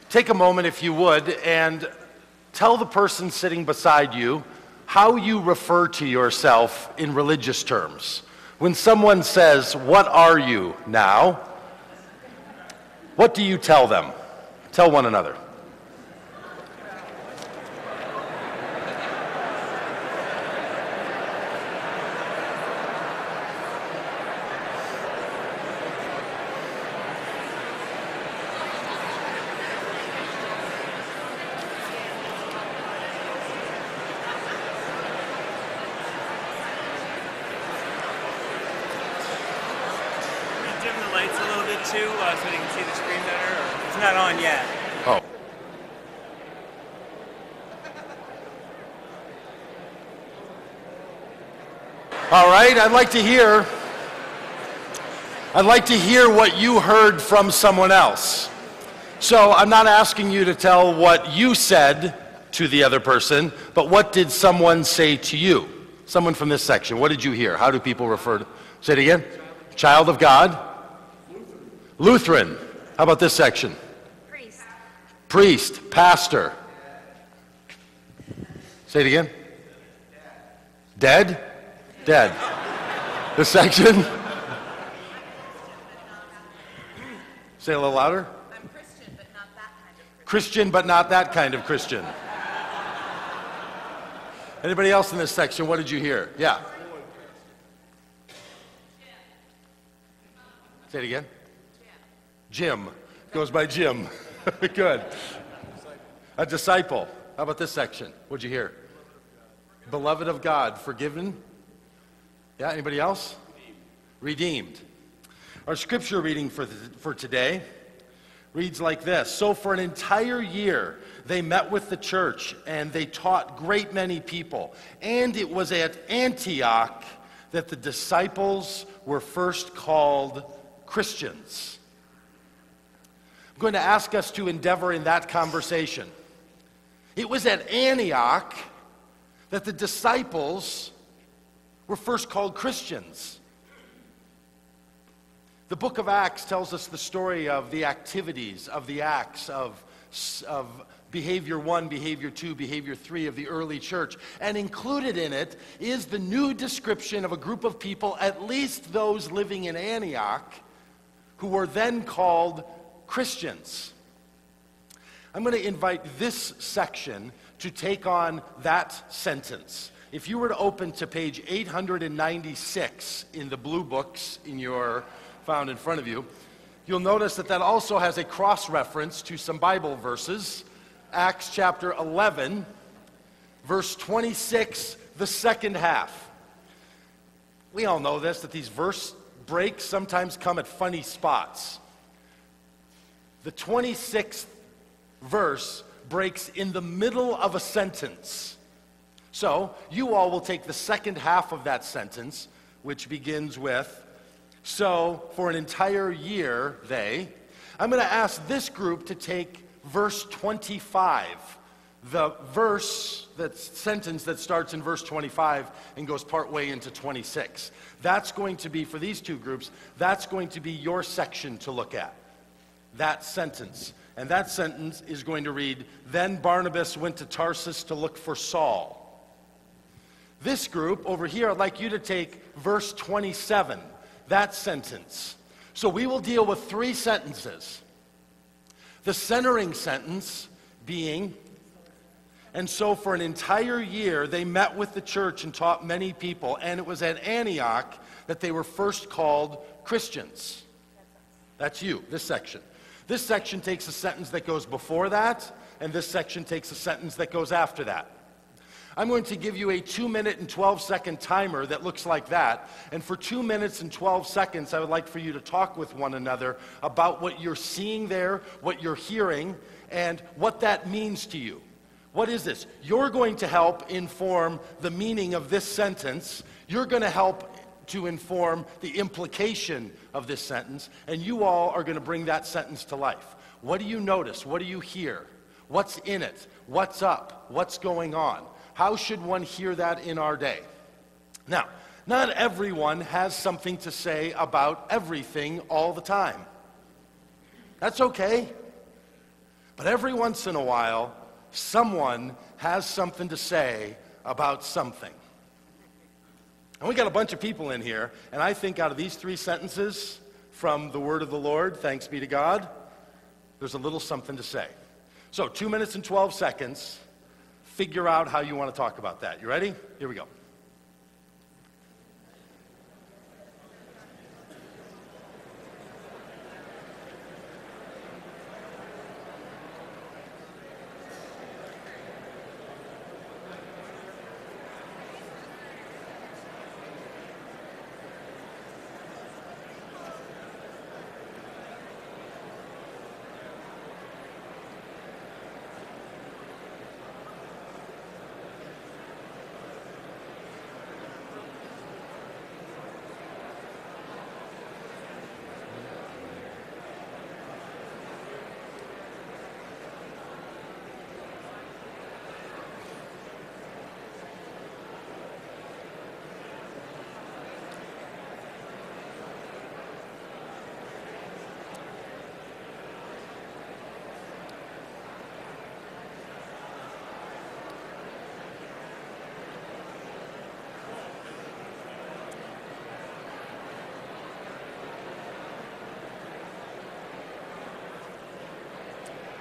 Take a moment, if you would, and tell the person sitting beside you how you refer to yourself in religious terms. When someone says, "What are you now?" what do you tell them? Tell one another. So they can see the screen better, or it's not on yet. Oh. All right, I'd like to hear what you heard from someone else. So I'm not asking you to tell what you said to the other person, but what did someone say to you? Someone from this section, what did you hear? How do people refer to, say it again? Child of God? Lutheran. How about this section? Priest. Priest. Pastor. Say it again. Dead? Dead. This section? Say it a little louder. I'm Christian, but not that kind of Christian. Christian, but not that kind of Christian. Anybody else in this section? What did you hear? Yeah. Say it again. Jim. Goes by Jim. Good. A disciple. How about this section? What'd you hear? Beloved of God. Forgiven? Yeah, anybody else? Redeemed. Our scripture reading for today reads like this. So for an entire year, they met with the church and they taught great many people. And it was at Antioch that the disciples were first called Christians. I'm going to ask us to endeavor in that conversation. It was at Antioch that the disciples were first called Christians. The book of Acts tells us the story of the activities, of the acts, of behavior 1, behavior 2, behavior 3 of the early church. And included in it is the new description of a group of people, at least those living in Antioch, who were then called Christians. I'm going to invite this section to take on that sentence. If you were to open to page 896 in the blue books found in front of you, you'll notice that also has a cross-reference to some Bible verses. Acts chapter 11, verse 26, the second half. We all know this, that these verse breaks sometimes come at funny spots. The 26th verse breaks in the middle of a sentence. So, you all will take the second half of that sentence, which begins with, so for an entire year I'm going to ask this group to take verse 25, the sentence that starts in verse 25 and goes partway into 26. That's going to be, for these two groups, that's going to be your section to look at. That sentence. And that sentence is going to read, then Barnabas went to Tarsus to look for Saul. This group over here, I'd like you to take verse 27, that sentence. So we will deal with three sentences. The centering sentence being, and so for an entire year they met with the church and taught many people, and it was at Antioch that they were first called Christians. That's you, this section. This section takes a sentence that goes before that, and this section takes a sentence that goes after that. I'm going to give you a 2-minute and 12-second timer that looks like that. And for 2 minutes and 12 seconds, I would like for you to talk with one another about what you're seeing there, what you're hearing, and what that means to you. What is this? You're going to help inform the meaning of this sentence. You're going to help to inform the implication of this sentence, and you all are going to bring that sentence to life. What do you notice? What do you hear? What's in it? What's up? What's going on? How should one hear that in our day? Now, not everyone has something to say about everything all the time. That's okay. But every once in a while, someone has something to say about something. And we got a bunch of people in here, and I think out of these 3 sentences from the word of the Lord, thanks be to God, there's a little something to say. So 2 minutes and 12 seconds. Figure out how you want to talk about that. You ready? Here we go.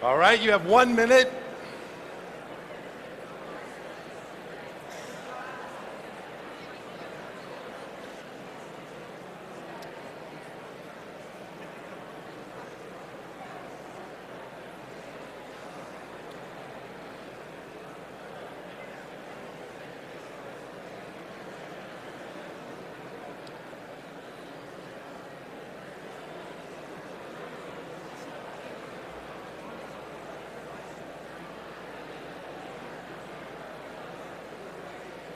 All right, you have 1 minute.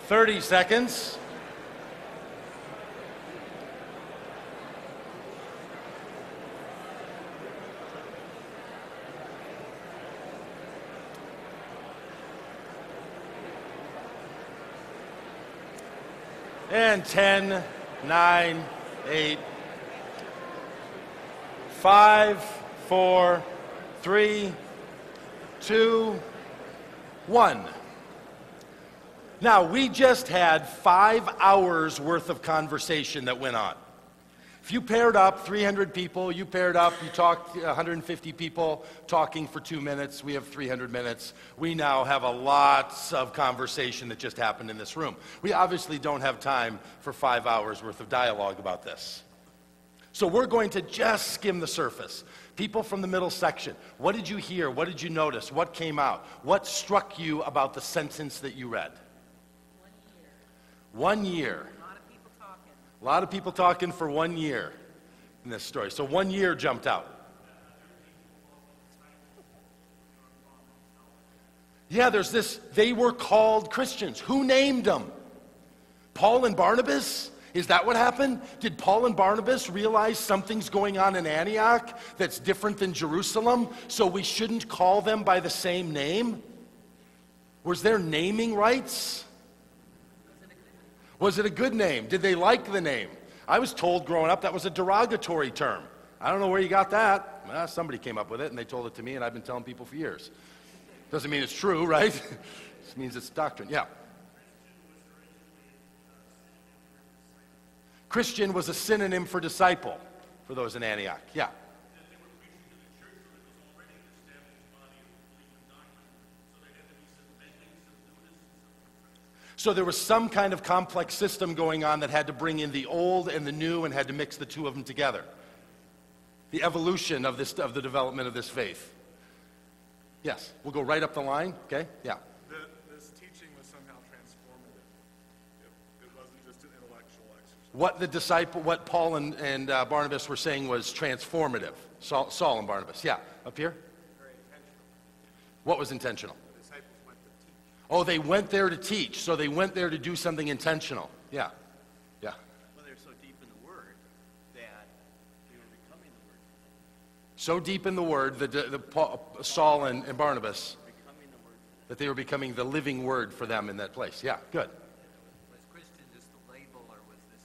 Thirty seconds. And 10, 9, 8, 5, 4, 3, 2, 1. Now, we just had 5 hours worth of conversation that went on. If you paired up 300 people, you talked 150 people talking for 2 minutes, we have 300 minutes. We now have a lots of conversation that just happened in this room. We obviously don't have time for 5 hours worth of dialogue about this. So we're going to just skim the surface. People from the middle section, what did you hear? What did you notice? What came out? What struck you about the sentence that you read? 1 year. A lot of people talking. A lot of people talking for 1 year in this story. So 1 year jumped out. Yeah, there's this, they were called Christians. Who named them? Paul and Barnabas? Is that what happened? Did Paul and Barnabas realize something's going on in Antioch that's different than Jerusalem, so we shouldn't call them by the same name? Was there naming rights? Was it a good name? Did they like the name? I was told growing up that was a derogatory term. I don't know where you got that. Well, somebody came up with it and they told it to me, and I've been telling people for years. Doesn't mean it's true, right? It means it's doctrine. Yeah. Christian was a synonym for disciple for those in Antioch. Yeah. So there was some kind of complex system going on that had to bring in the old and the new and had to mix the two of them together. The evolution of the development of this faith. Yes, we'll go right up the line. Okay, yeah. This teaching was somehow transformative. It wasn't just an intellectual exercise. What Paul and Barnabas were saying was transformative. Saul and Barnabas. Yeah, up here. Very intentional. What was intentional? The disciples went to teach. Oh, they went there to teach. So they went there to do something intentional. Yeah, yeah. Well, they're so deep in the Word that they were becoming the Word. So deep in the Word, Saul and Barnabas, Becoming the Word. that they were becoming the living Word for them in that place. Yeah, good. Was Christian just the label, or was this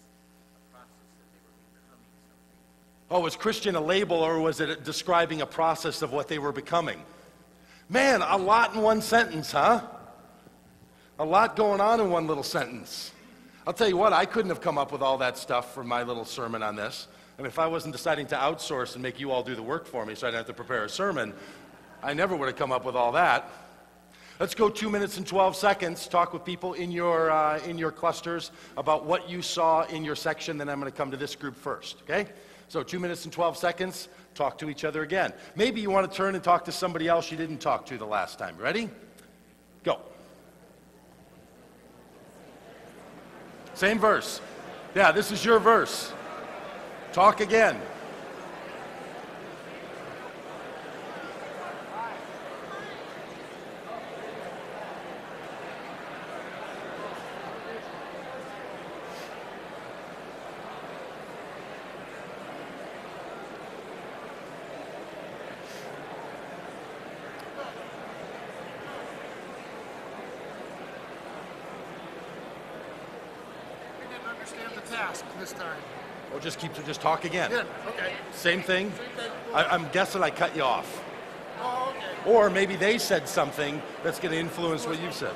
a process that they were becoming something? Oh, was Christian a label, or was it describing a process of what they were becoming? Man, a lot in one sentence, huh? A lot going on in one little sentence. I'll tell you what, I couldn't have come up with all that stuff for my little sermon on this. I mean, if I wasn't deciding to outsource and make you all do the work for me so I didn't have to prepare a sermon, I never would have come up with all that. Let's go 2 minutes and 12 seconds. Talk with people in your clusters about what you saw in your section. Then I'm going to come to this group first, okay? So 2 minutes and 12 seconds. Talk to each other again. Maybe you want to turn and talk to somebody else you didn't talk to the last time. Ready? Go. Same verse. Yeah, this is your verse. Talk again. This time. Or just talk again. Yeah, okay. Same thing? I'm guessing I cut you off. Oh, okay. Or maybe they said something that's going to influence what you said.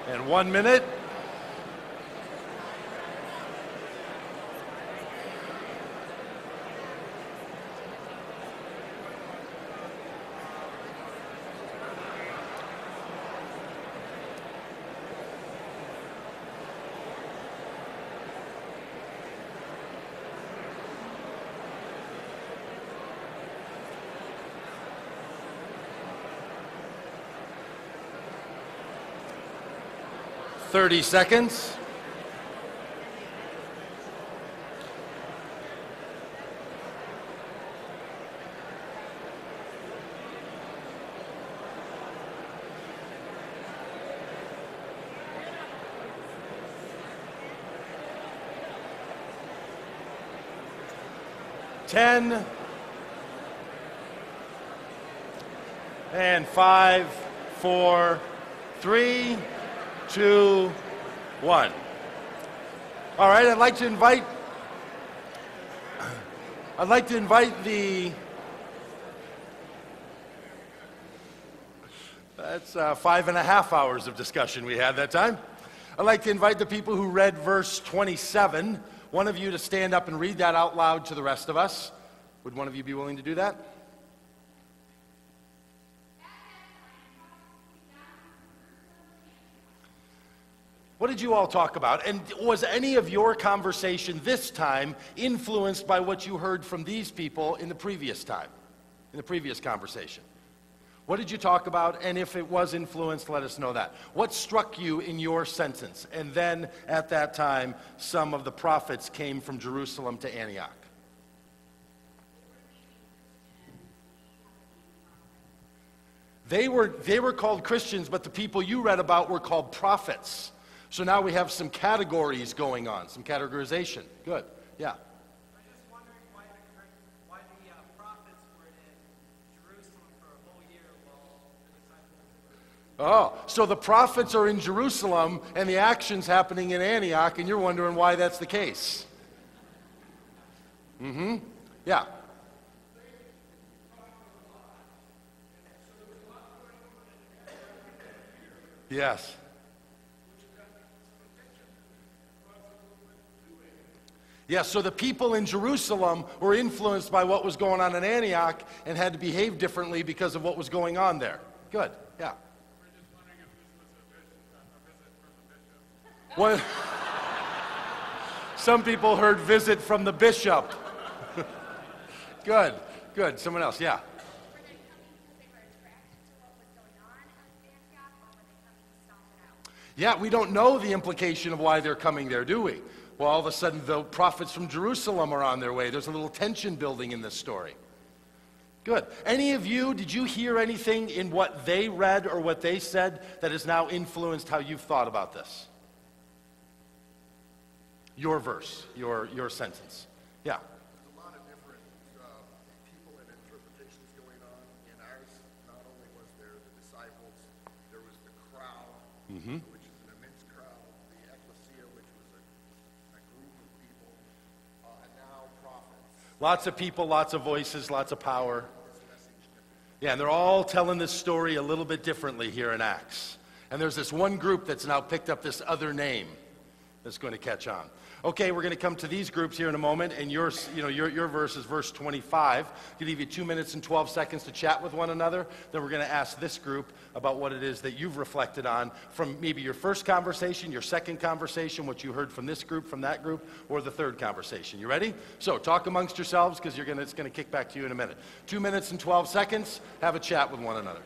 And 1 minute. Thirty seconds. Ten. And 5, 4, 3, 2, 1. All right, I'd like to invite the, that's 5.5 hours of discussion we had that time. I'd like to invite the people who read verse 27, one of you to stand up and read that out loud to the rest of us. Would one of you be willing to do that? What did you all talk about? And was any of your conversation this time influenced by what you heard from these people in the previous time, in the previous conversation? What did you talk about? And if it was influenced, let us know that. What struck you in your sentence? And then at that time, some of the prophets came from Jerusalem to Antioch. They were called Christians, but the people you read about were called prophets. So now we have some categories going on, some categorization. Good. Yeah. I'm just wondering why the prophets were in Jerusalem for a whole year while the disciples were. Oh, so the prophets are in Jerusalem and the action's happening in Antioch, and you're wondering why that's the case. Mm-hmm. Yeah. Yes. Yeah, so the people in Jerusalem were influenced by what was going on in Antioch and had to behave differently because of what was going on there. Good, yeah. We're just wondering if this was a visit from the bishop. What? Some people heard visit from the bishop. Good, good. Someone else, yeah. Were they coming because they were attracted to what was going on in Antioch, or were they coming to stomp it out? Yeah, we don't know the implication of why they're coming there, do we? Well, all of a sudden, the prophets from Jerusalem are on their way. There's a little tension building in this story. Good. Any of you, did you hear anything in what they read or what they said that has now influenced how you've thought about this? your verse, your sentence. Yeah. There's a lot of different people and interpretations going on. In ours, not only was there the disciples, there was the crowd, which is an immense crowd, the ecclesia, which was a group of people, and now prophets. Lots of people, lots of voices, lots of power. Yeah, and they're all telling this story a little bit differently here in Acts. And there's this one group that's now picked up this other name that's going to catch on. Okay, we're going to come to these groups here in a moment, and your verse is verse 25. I'll give you 2 minutes and 12 seconds to chat with one another. Then we're going to ask this group about what it is that you've reflected on from maybe your first conversation, your second conversation, what you heard from this group, from that group, or the third conversation. You ready? So talk amongst yourselves, because it's going to kick back to you in a minute. 2 minutes and 12 seconds. Have a chat with one another.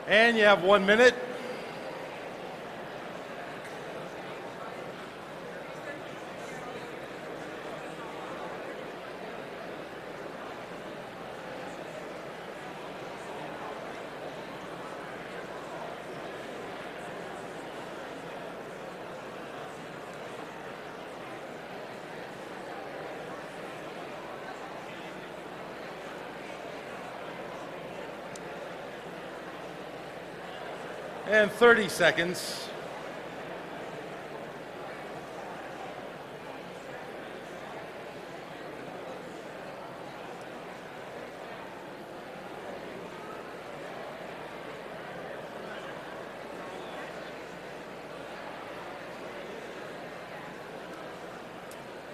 And you have 1 minute. And 30 seconds.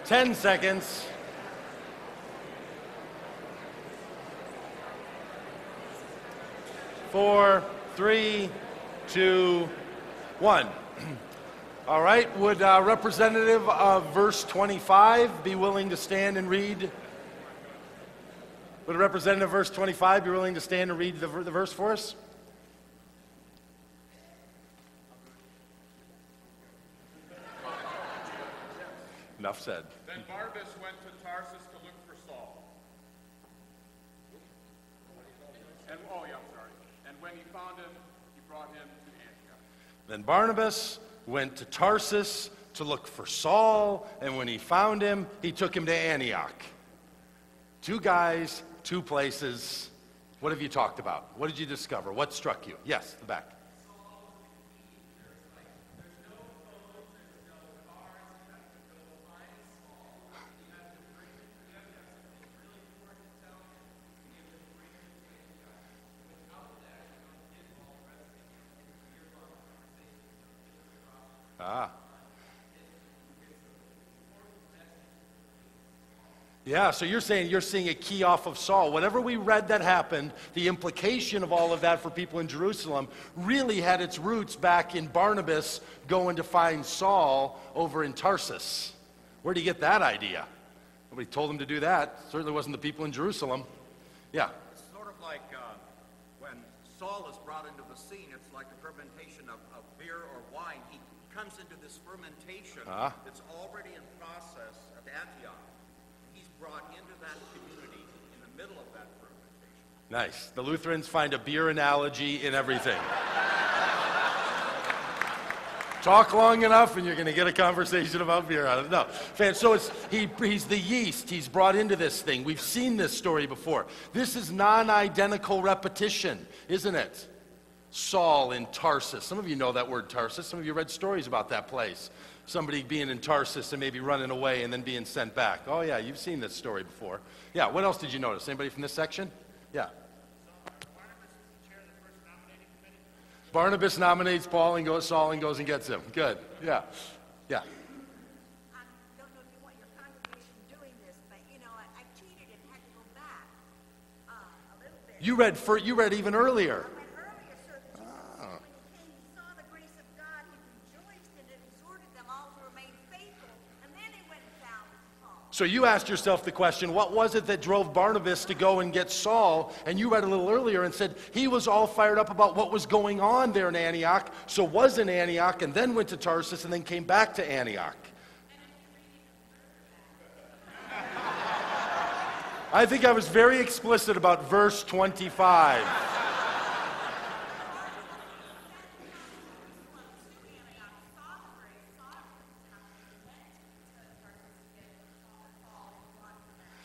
Ten seconds. 4, 3, 2, 1. All right, would a representative of verse 25 be willing to stand and read? Would a representative of verse 25 be willing to stand and read the verse for us? Enough said. Then Barnabas went to Tarsus to look for Saul. And when he found him, he brought him to Antioch. Then Barnabas went to Tarsus to look for Saul, and when he found him, he took him to Antioch. 2 guys, 2 places. What have you talked about? What did you discover? What struck you? Yes, the back. Yeah, so you're saying you're seeing a key off of Saul. Whatever we read that happened, the implication of all of that for people in Jerusalem really had its roots back in Barnabas going to find Saul over in Tarsus. Where do you get that idea? Nobody told him to do that. Certainly wasn't the people in Jerusalem. Yeah. It's sort of like when Saul is brought into the scene, it's like the fermentation of beer or wine. He comes into this fermentation that's already in process at Antioch. He's brought into that community in the middle of that fermentation. Nice. The Lutherans find a beer analogy in everything. Talk long enough and you're going to get a conversation about beer out of it. No. So he's the yeast. He's brought into this thing. We've seen this story before. This is non-identical repetition, isn't it? Saul in Tarsus. Some of you know that word Tarsus. Some of you read stories about that place. Somebody being in Tarsus and maybe running away and then being sent back. Oh yeah, you've seen this story before. Yeah, what else did you notice? Anybody from this section? Yeah. Barnabas nominates Saul and goes and gets him. Good. Yeah. Yeah. I don't know if you want your congregation doing this, but I cheated and had to go back a little bit. You read even earlier. I read earlier, so Jesus, when he came, he saw the grace of God, he rejoiced and exhorted them all to remain faithful, and then he went and found Paul. So you asked yourself the question, what was it that drove Barnabas to go and get Saul? And you read a little earlier and said he was all fired up about what was going on there in Antioch, so was in Antioch and then went to Tarsus and then came back to Antioch. I think I was very explicit about verse 25.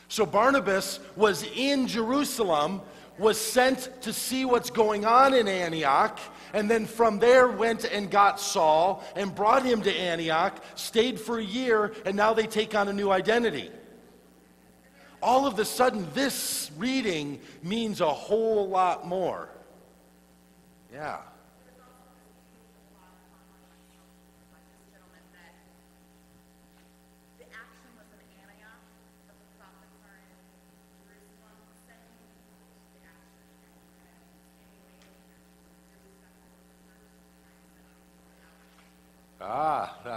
So Barnabas was in Jerusalem, was sent to see what's going on in Antioch, and then from there went and got Saul and brought him to Antioch, stayed for a year, and now they take on a new identity. All of a sudden, this reading means a whole lot more. Yeah.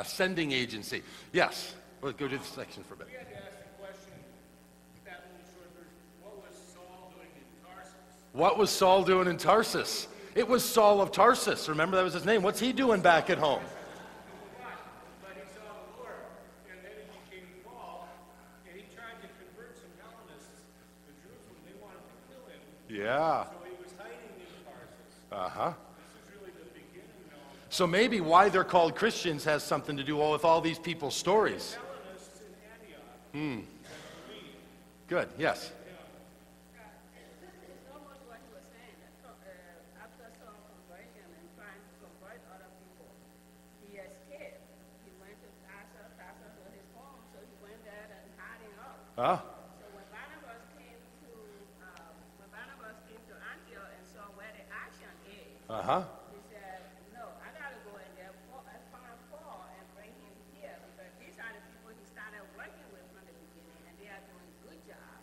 Sending agency. Yes. We'll go to this section for a bit. We had to ask the question, that little short verse, what was Saul doing in Tarsus? What was Saul doing in Tarsus? It was Saul of Tarsus. Remember, that was his name. What's he doing back at home? But he saw the Lord, and then he became Paul, and he tried to convert some Hellenists to Jerusalem. They wanted to kill him. Yeah. So he was hiding in Tarsus. Uh-huh. This is really the beginning of So maybe why they're called Christians has something to do with all these people's stories. Hellenists in Antioch. Good. Yes. It's almost what he was saying. After Saul conversion and trying to convert other people, he escaped. He went to Tarsus. Tarsus was his home, so he went there and hiding out. Huh? So when Barnabas came to Antioch and saw where the action is, Uh-huh. he said, "No, I gotta go in there and find Paul and bring him here because these are the people he started working with from the beginning, and they are doing a good job.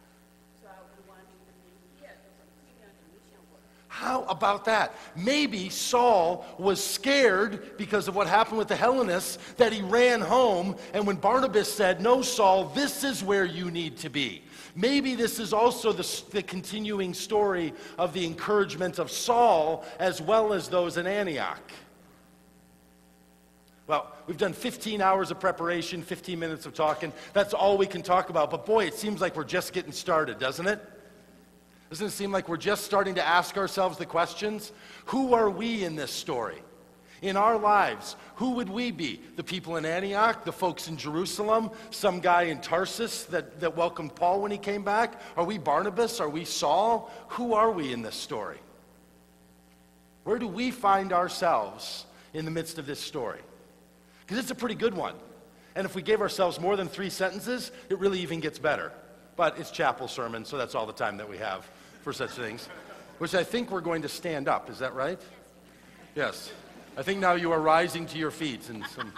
So I would want him to be here to continue the mission work." How about that? Maybe Saul was scared because of what happened with the Hellenists that he ran home, and when Barnabas said, "No, Saul, this is where you need to be." Maybe this is also the continuing story of the encouragement of Saul as well as those in Antioch. Well, we've done 15 hours of preparation, 15 minutes of talking. That's all we can talk about. But boy, it seems like we're just getting started, doesn't it? Doesn't it seem like we're just starting to ask ourselves the questions? Who are we in this story? In our lives, who would we be? The people in Antioch, the folks in Jerusalem, some guy in Tarsus that welcomed Paul when he came back? Are we Barnabas? Are we Saul? Who are we in this story? Where do we find ourselves in the midst of this story? Because it's a pretty good one. And if we gave ourselves more than 3 sentences, it really even gets better. But it's chapel sermon, so that's all the time that we have for such things. Which I think we're going to stand up. Is that right? Yes. I think now you are rising to your feet and some